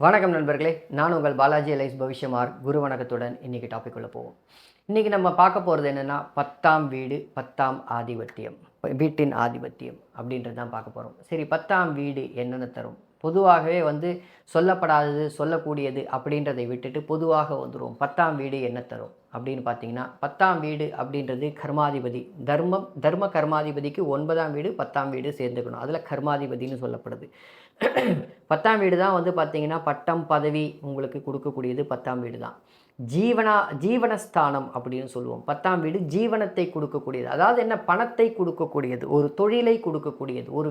வணக்கம் நண்பர்களே, நான் உங்கள் பாலாஜி எலைஸ் பவிஷ்யமார். குரு வணக்கத்துடன் இன்றைக்கி டாபிக் உள்ள போவோம். இன்றைக்கி நம்ம பார்க்க போகிறது என்னென்னா 10ஆம் வீடு, 10ஆம் ஆதிபத்தியம், வீட்டின் ஆதிபத்தியம் அப்படின்றது தான் பார்க்க போகிறோம். சரி, 10ஆம் வீடு என்னென்ன தரும்? பொதுவாகவே சொல்லப்படாதது சொல்லக்கூடியது அப்படின்றதை விட்டுட்டு பொதுவாக வந்துடுவோம். 10ஆம் வீடு என்ன தரும் அப்படின்னு பார்த்தீங்கன்னா, 10ஆம் வீடு அப்படின்றது கர்மாதிபதி. தர்ம கர்மாதிபதிக்கு 9ஆம் வீடு 10ஆம் வீடு சேர்ந்துக்கணும். அதில் கர்மாதிபதினு சொல்லப்படுது. 10ஆம் வீடு தான் பார்த்தீங்கன்னா பட்டம் பதவி உங்களுக்கு கொடுக்கக்கூடியது 10ஆம் வீடு தான். ஜீவனஸ்தானம் அப்படின்னு சொல்லுவோம். 10ஆம் வீடு ஜீவனத்தை கொடுக்கக்கூடியது. அதாவது என்ன, பணத்தை கொடுக்கக்கூடியது, ஒரு தொழிலை கொடுக்கக்கூடியது, ஒரு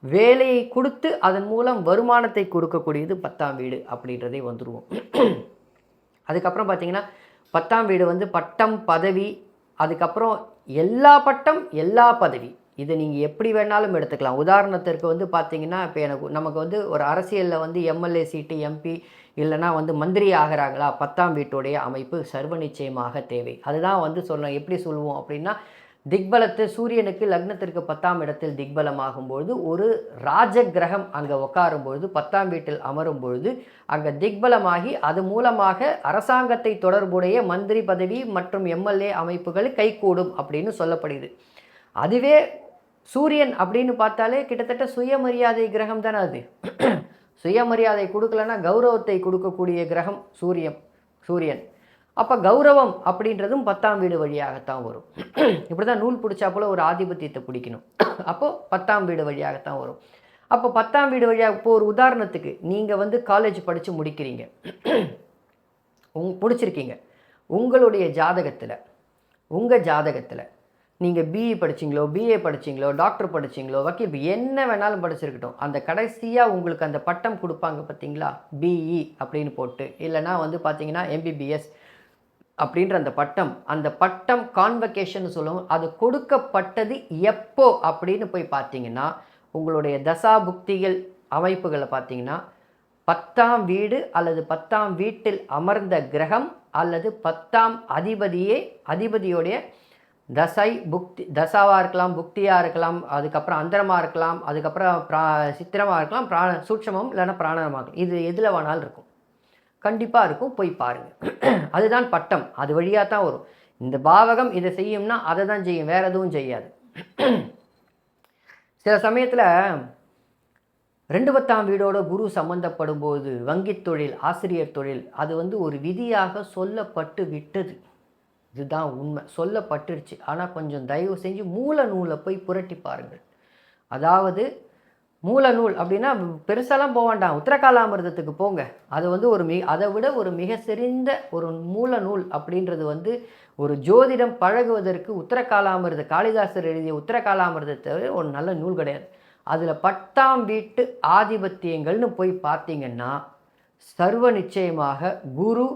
வேலையை கொடுத்து அதன் மூலம் வருமானத்தை கொடுக்கக்கூடியது 10ஆம் வீடு அப்படின்றதே வந்துடுவோம். அதுக்கப்புறம் பார்த்தீங்கன்னா 10ஆம் வீடு பட்டம் பதவி, அதுக்கப்புறம் எல்லா பட்டம் எல்லா பதவி, இதை நீங்கள் எப்படி வேணாலும் எடுத்துக்கலாம். உதாரணத்திற்கு பார்த்தீங்கன்னா, இப்போ நமக்கு ஒரு அரசியலில் எம்எல்ஏ சீட்டு, எம்பி இல்லைனா மந்திரி ஆகிறாங்களா, 10ஆம் வீட்டுடைய அமைப்பு சர்வ நிச்சயமாக தேவை. அதுதான் எப்படி சொல்லுவோம் அப்படின்னா, திக்பலத்து சூரியனுக்கு லக்னத்திற்கு 10ஆம் இடத்தில் திக்பலமாகும்பொழுது ஒரு ராஜ கிரகம் அங்கே உட்காரும்பொழுது 10ஆம் வீட்டில் அமரும் பொழுது அங்கே திக்பலமாகி அது மூலமாக அரசாங்கத்தை தொடர்புடைய மந்திரி பதவி மற்றும் எம்எல்ஏ அமைப்புகள் கைகூடும் அப்படின்னு சொல்லப்படுது. அதுவே சூரியன் அப்படின்னு பார்த்தாலே கிட்டத்தட்ட சுயமரியாதை கிரகம் தானே அது. சுயமரியாதை கொடுக்கலன்னா கௌரவத்தை கொடுக்கக்கூடிய கிரகம் சூரியன். அப்போ கௌரவம் அப்படின்றதும் 10ஆம் வீடு வழியாகத்தான் வரும். இப்படி தான் நூல் பிடிச்சா போல் ஒரு ஆதிபத்தியத்தை பிடிக்கணும். அப்போது 10ஆம் வீடு வழியாகத்தான் வரும். அப்போ 10ஆம் வீடு வழியாக இப்போ ஒரு உதாரணத்துக்கு நீங்கள் காலேஜ் படித்து முடிக்கிறீங்க, பிடிச்சிருக்கீங்க. உங்களுடைய உங்கள் ஜாதகத்தில் நீங்கள் பிஇ படிச்சிங்களோ, பிஏ படிச்சிங்களோ, டாக்டர் படிச்சிங்களோ, வக்கீல் என்ன வேணாலும் படிச்சிருக்கட்டும், அந்த கடைசியாக உங்களுக்கு அந்த பட்டம் கொடுப்பாங்க பார்த்தீங்களா, பிஇ அப்படின்னு போட்டு, இல்லைனா பார்த்தீங்கன்னா எம்பிபிஎஸ் அப்படின்ற அந்த பட்டம் கான்வகேஷன் சொல்லுவோம். அது கொடுக்கப்பட்டது எப்போ அப்படின்னு போய் பார்த்தீங்கன்னா, உங்களுடைய தசா புக்திகள் அமைப்புகளை பார்த்தீங்கன்னா 10ஆம் வீடு அல்லது 10ஆம் வீட்டில் அமர்ந்த கிரகம் அல்லது 10ஆம் அதிபதியோடைய தசாவாக இருக்கலாம், புக்தியாக இருக்கலாம், அதுக்கப்புறம் அந்தரமாக இருக்கலாம், அதுக்கப்புறம் சித்திரமாக இருக்கலாம், சூட்சமம் இல்லைன்னா பிராணமாக இருக்கலாம். இது எதில் வேணாலும் இருக்கும், கண்டிப்பாக இருக்கும், போய் பாருங்கள். அதுதான் பட்டம், அது வழியாக தான் வரும். இந்த பாவகம் இதை செய்யும்னா அதை தான் செய்யும், வேறு எதுவும் செய்யாது. சில சமயத்தில் 2 வீடோட குரு சம்பந்தப்படும் போது வங்கித் தொழில், ஆசிரியர் தொழில், அது ஒரு விதியாக சொல்லப்பட்டு விட்டது. இதுதான் உண்மை, சொல்லப்பட்டுருச்சு. ஆனால் கொஞ்சம் தயவு செஞ்சு மூல நூலை போய் புரட்டி பாருங்கள். அதாவது மூல நூல் அப்படின்னா பெருசாலாம் போக வேண்டாம், உத்தரகாலாமிர்தத்துக்கு போங்க. அது அதை விட ஒரு மிக சிறந்த ஒரு மூல நூல் அப்படின்றது ஒரு ஜோதிடம் பழகுவதற்கு உத்தரகாலாமிர்த, காளிதாசர் எழுதிய உத்தரகாலாமிர்தத்தை ஒரு நல்ல நூல் கிடையாது. அதில் 10ஆம் வீட்டு ஆதிபத்தியங்கள்னு போய் பார்த்தீங்கன்னா சர்வ நிச்சயமாக குரு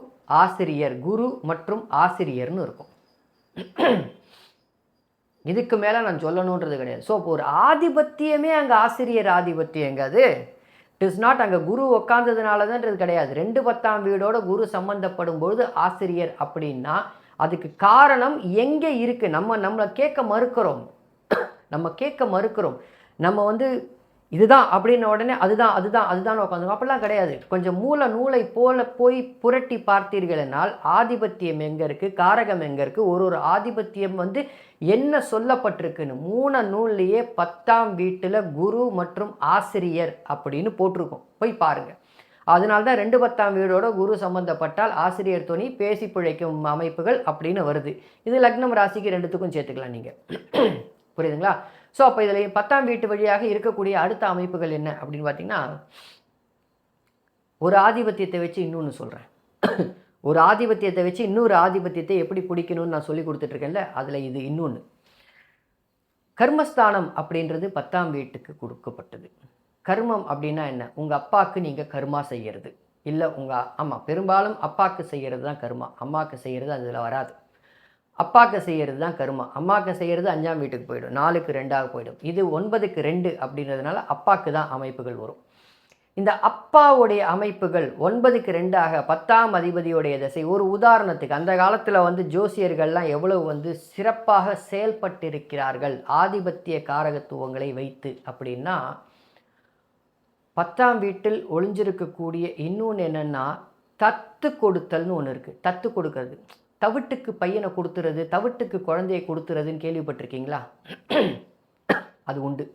மற்றும் ஆசிரியர்னு இருக்கும். இதுக்கு மேலே நான் சொல்லணுன்றது கிடையாது. ஸோ இப்போ ஒரு ஆதிபத்தியமே அங்கே ஆசிரியர் ஆதிபத்தியங்க, அது இட் இஸ் நாட் அங்கே குரு உட்காந்ததுனால தான்ன்றது கிடையாது. 10ஆம் வீடோட குரு சம்பந்தப்படும் பொழுது ஆசிரியர் அப்படின்னா அதுக்கு காரணம் எங்கே இருக்குது? நம்மளை கேட்க மறுக்கிறோம். நம்ம இதுதான் அப்படின்ன உடனே அதுதான் உட்காந்துரும். அப்படிலாம் கிடையாது. கொஞ்சம் மூல நூலை போல போய் புரட்டி பார்த்தீர்கள்னால் ஆதிபத்தியம் எங்கே இருக்குது, காரகம் எங்கே இருக்குது, ஒரு ஆதிபத்தியம் என்ன சொல்லப்பட்டிருக்குன்னு மூல நூல்லையே 10ஆம் வீட்டில் குரு மற்றும் ஆசிரியர் அப்படின்னு போட்டிருக்கோம், போய் பாருங்கள். அதனால்தான் 10ஆம் வீடோட குரு சம்பந்தப்பட்டால் ஆசிரியர் துணி, பேசி பிழைக்கும் அமைப்புகள் அப்படின்னு வருது. இது லக்னம் ராசிக்கு 2த்துக்கும் சேர்த்துக்கலாம் நீங்கள். புரியுதுங்களா? ஸோ அப்போ இதில் 10ஆம் வீட்டு வழியாக இருக்கக்கூடிய அடுத்த அமைப்புகள் என்ன அப்படின்னு பார்த்தீங்கன்னா, ஒரு ஆதிபத்தியத்தை வச்சு இன்னொன்று சொல்கிறேன். ஒரு ஆதிபத்தியத்தை வச்சு இன்னொரு ஆதிபத்தியத்தை எப்படி பிடிக்கணும்னு நான் சொல்லி கொடுத்துட்ருக்கேன்ல, அதில் இது இன்னொன்று. கர்மஸ்தானம் அப்படின்றது 10ஆம் வீட்டுக்கு கொடுக்கப்பட்டது. கர்மம் அப்படின்னா என்ன? உங்கள் அப்பாவுக்கு நீங்கள் கர்மா செய்கிறது, இல்லை பெரும்பாலும் அப்பாவுக்கு செய்கிறது தான் கர்மா, அம்மாவுக்கு செய்கிறது அதில் வராது. அப்பாவுக்கு செய்கிறது தான் கர்மா, அம்மாவுக்கு செய்கிறது 5ஆம் வீட்டுக்கு போயிடும், 4க்கு 2ஆக போயிடும். இது 9க்கு 2 அப்படின்றதுனால அப்பாவுக்கு தான் அமைப்புகள் வரும். இந்த அப்பாவுடைய அமைப்புகள் 9க்கு 2ஆக 10ஆம் அதிபதியுடைய திசை. ஒரு உதாரணத்துக்கு அந்த காலத்தில் ஜோசியர்கள்லாம் எவ்வளவு சிறப்பாக செயல்பட்டிருக்கிறார்கள் ஆதிபத்திய காரகத்துவங்களை வைத்து அப்படின்னா, 10ஆம் வீட்டில் ஒளிஞ்சிருக்கக்கூடிய இன்னொன்று என்னென்னா தத்து கொடுத்தல்னு ஒன்று இருக்குது. தத்து கொடுக்கறது, தவிட்டுக்கு பையனை கொடுத்துறது, தவிட்டுக்கு குழந்தையை கொடுத்துறதுன்னு கேள்விப்பட்டிருக்கீங்களா? அது உண்டு.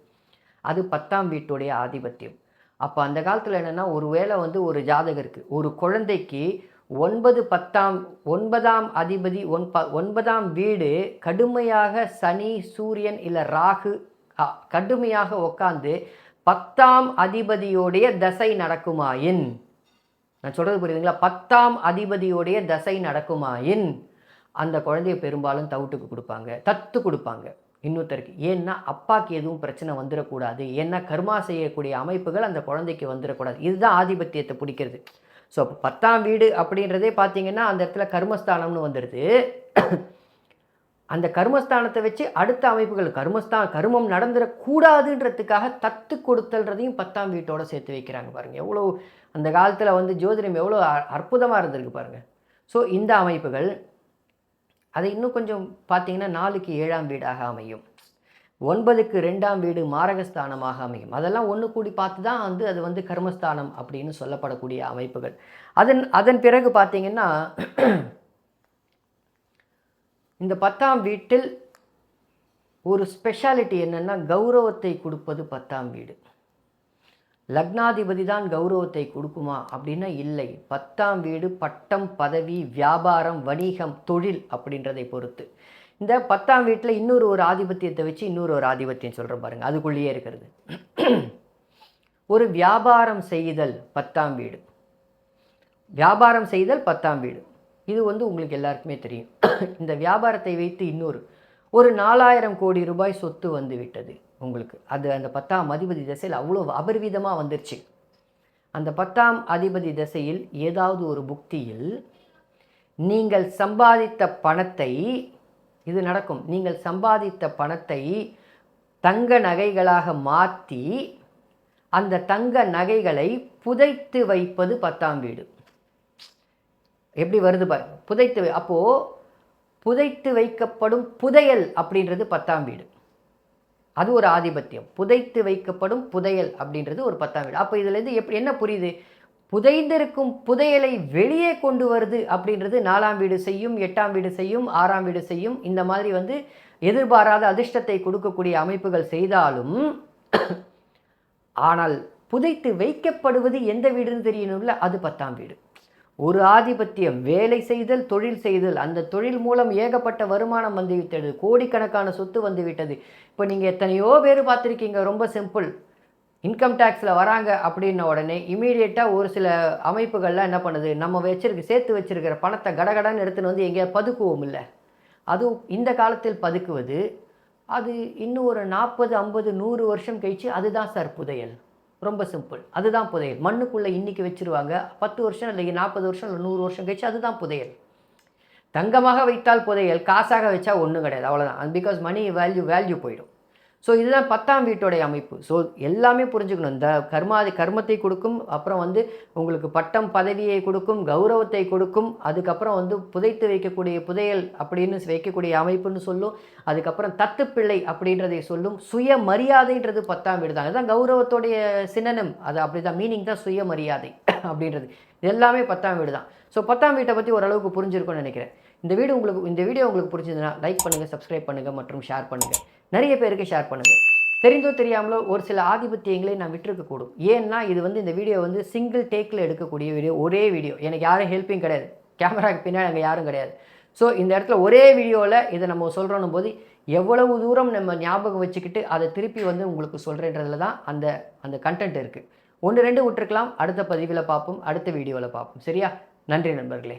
அது 10ஆம் வீட்டுடைய ஆதிபத்தியம். அப்போ அந்த காலத்தில் என்னென்னா, ஒரு வேளை வந்து ஒரு ஜாதகருக்கு ஒரு குழந்தைக்கு 9, 10ஆம் 9ஆம் அதிபதி 9ஆம் வீடு கடுமையாக சனி, சூரியன் இல்லை ராகு கடுமையாக உட்காந்து 10ஆம் அதிபதியோடைய தசை நடக்குமாயின், நான் சொல்கிறது புரியுதுங்களா? 10ஆம் அதிபதியோடைய தசை நடக்குமாயின் அந்த குழந்தைய பெரும்பாலும் தவிட்டுக்கு கொடுப்பாங்க, தத்து கொடுப்பாங்க இன்னொருத்தருக்கு. ஏன்னா அப்பாவுக்கு எதுவும் பிரச்சனை வந்துடக்கூடாது, ஏன்னா கர்மா செய்யக்கூடிய அமைப்புகள் அந்த குழந்தைக்கு வந்துடக்கூடாது. இதுதான் ஆதிபத்தியத்தை பிடிக்கிறது. ஸோ அப்போ 10ஆம் வீடு அப்படின்றதே பார்த்தீங்கன்னா அந்த இடத்துல கர்மஸ்தானம்னு வந்துடுது. அந்த கர்மஸ்தானத்தை வச்சு அடுத்த அமைப்புகள் கர்மம் நடந்துடக்கூடாதுன்றதுக்காக தத்து கொடுத்தல்றதையும் 10ஆம் வீட்டோட சேர்த்து வைக்கிறாங்க. பாருங்கள் எவ்வளோ அந்த காலத்தில் வந்து ஜோதிடம் எவ்வளோ அற்புதமாக இருந்திருக்கு பாருங்கள். ஸோ இந்த அமைப்புகள் அதை இன்னும் கொஞ்சம் பார்த்தீங்கன்னா 4க்கு 7ஆம் வீடாக அமையும், 9க்கு 2ஆம் வீடு மாரகஸ்தானமாக அமையும். அதெல்லாம் ஒன்று கூடி பார்த்து தான் வந்து அது வந்து கர்மஸ்தானம் அப்படின்னு சொல்லப்படக்கூடிய அமைப்புகள். அதன் பிறகு பார்த்தீங்கன்னா இந்த 10ஆம் வீட்டில் ஒரு ஸ்பெஷாலிட்டி என்னென்னா கௌரவத்தை கொடுப்பது 10ஆம் வீடு. லக்னாதிபதி தான் கௌரவத்தை கொடுக்குமா அப்படின்னா இல்லை. 10ஆம் வீடு பட்டம், பதவி, வியாபாரம், வணிகம், தொழில் அப்படின்றதை பொறுத்து. இந்த 10ஆம் வீட்டில் இன்னொரு ஆதிபத்தியத்தை வச்சு இன்னொரு ஆதிபத்தியம் சொல்கிற பாருங்கள், அதுக்குள்ளேயே இருக்கிறது. ஒரு வியாபாரம் செய்தல் 10ஆம் வீடு, வியாபாரம் செய்தல் 10ஆம் வீடு. இது வந்து உங்களுக்கு எல்லாருக்குமே தெரியும். இந்த வியாபாரத்தை வைத்து ஒரு 4000 கோடி ரூபாய் சொத்து வந்து விட்டது உங்களுக்கு. அது அந்த 10ஆம் அதிபதி திசையில் அவ்வளோ அபரிவிதமாக வந்துருச்சு. அந்த 10ஆம் அதிபதி திசையில் ஏதாவது ஒரு புக்தியில் நீங்கள் சம்பாதித்த பணத்தை, இது நடக்கும், நீங்கள் சம்பாதித்த பணத்தை தங்க நகைகளாக மாற்றி அந்த தங்க நகைகளை புதைத்து வைப்பது 10ஆம் வீடு. எப்படி வருது பாருங்க, புதைத்து. அப்போது புதைத்து வைக்கப்படும் புதையல் அப்படின்றது 10ஆம் வீடு, அது ஒரு ஆதிபத்தியம். புதைத்து வைக்கப்படும் புதையல் அப்படின்றது ஒரு 10ஆம் வீடு. அப்போ இதுலேருந்து என்ன புரியுது? புதைந்திருக்கும் புதையலை வெளியே கொண்டு வருது அப்படின்றது 4ஆம் வீடு செய்யும், 8ஆம் வீடு செய்யும், 6ஆம் வீடு செய்யும். இந்த மாதிரி வந்து எதிர்பாராத அதிர்ஷ்டத்தை கொடுக்கக்கூடிய அமைப்புகள் செய்தாலும், ஆனால் புதைத்து வைக்கப்படுவது எந்த வீடுன்னு தெரியணும்ல, அது 10ஆம் வீடு. ஒரு ஆதிபத்தியம், வேலை செய்தல், தொழில் செய்தல், அந்த தொழில் மூலம் ஏகப்பட்ட வருமானம் வந்துவிட்டது, கோடிக்கணக்கான சொத்து வந்துவிட்டது. இப்போ நீங்கள் எத்தனையோ பேர் பார்த்துருக்கீங்க, ரொம்ப சிம்பிள், இன்கம் டேக்ஸில் வராங்க அப்படின்ன உடனே இமீடியட்டாக ஒரு சில அமைப்புகள்லாம் என்ன பண்ணுது, நம்ம சேர்த்து வச்சுருக்கிற பணத்தை கடகடன்னு எடுத்துன்னு வந்து எங்கேயா பதுக்குவோம் இல்லை, அதுவும் இந்த காலத்தில் பதுக்குவது, அது இன்னும் ஒரு 40, 50, 100 வருஷம் கழிச்சு அதுதான் சார் புதையல். ரொம்ப சிம்பிள், அதுதான் புதையல். மண்ணுக்குள்ளே இன்றைக்கி வச்சுருவாங்க, 10 வருஷம் இல்லை 40 வருஷம் இல்லை 100 வருஷம் கழிச்சு அதுதான் புதையல். தங்கமாக வைத்தால் புதையல், காசாக வச்சா ஒன்றும் கிடையாது, அவ்வளோதான். பிகாஸ் மணி வேல்யூ போயிடும். ஸோ இதுதான் 10ஆம் வீட்டோடைய அமைப்பு. ஸோ எல்லாமே புரிஞ்சுக்கணும். இந்த கர்மத்தை கொடுக்கும், அப்புறம் வந்து உங்களுக்கு பட்டம் பதவியை கொடுக்கும், கௌரவத்தை கொடுக்கும், அதுக்கப்புறம் வந்து புதைத்து வைக்கக்கூடிய புதையல் அப்படின்னு வைக்கக்கூடிய அமைப்புன்னு சொல்லும், அதுக்கப்புறம் தத்துப்பிள்ளை அப்படின்றதை சொல்லும், சுயமரியாதைன்றது 10ஆம் வீடு தான். அதுதான் கௌரவத்தோடைய சினனம், அது அப்படி தான், மீனிங் தான் சுயமரியாதை அப்படின்றது. எல்லாமே 10ஆம் வீடு தான். ஸோ 10ஆம் வீட்டை பற்றி ஓரளவுக்கு புரிஞ்சிருக்கும்னு நினைக்கிறேன். இந்த வீடியோ உங்களுக்கு பிடிச்சதுன்னா லைக் பண்ணுங்கள், சப்ஸ்கிரைப் பண்ணுங்கள் மற்றும் ஷேர் பண்ணுங்கள். நிறைய பேருக்கு ஷேர் பண்ணுங்கள். தெரிந்தோ தெரியாமலோ ஒரு சில ஆதிபத்தியங்களை நான் விட்டுருக்கக்கூடும். ஏன்னா இது வந்து இந்த வீடியோ வந்து சிங்கிள் டேக்கில் எடுக்கக்கூடிய வீடியோ, ஒரே வீடியோ. எனக்கு யாரும் ஹெல்ப்பிங் கிடையாது, கேமராக்கு பின்னாடி அங்கே யாரும் கிடையாது. ஸோ இந்த இடத்துல ஒரே வீடியோவில் இதை நம்ம சொல்கிறோன்னும் போது எவ்வளவு தூரம் நம்ம ஞாபகம் வச்சுக்கிட்டு அதை திருப்பி வந்து உங்களுக்கு சொல்கிறேன்றதுல தான் அந்த கண்டென்ட் இருக்குது. 1, 2 விட்டுருக்கலாம். அடுத்த பதிவில் பார்ப்போம், அடுத்த வீடியோவில் பார்ப்போம். சரியா? நன்றி நண்பர்களே.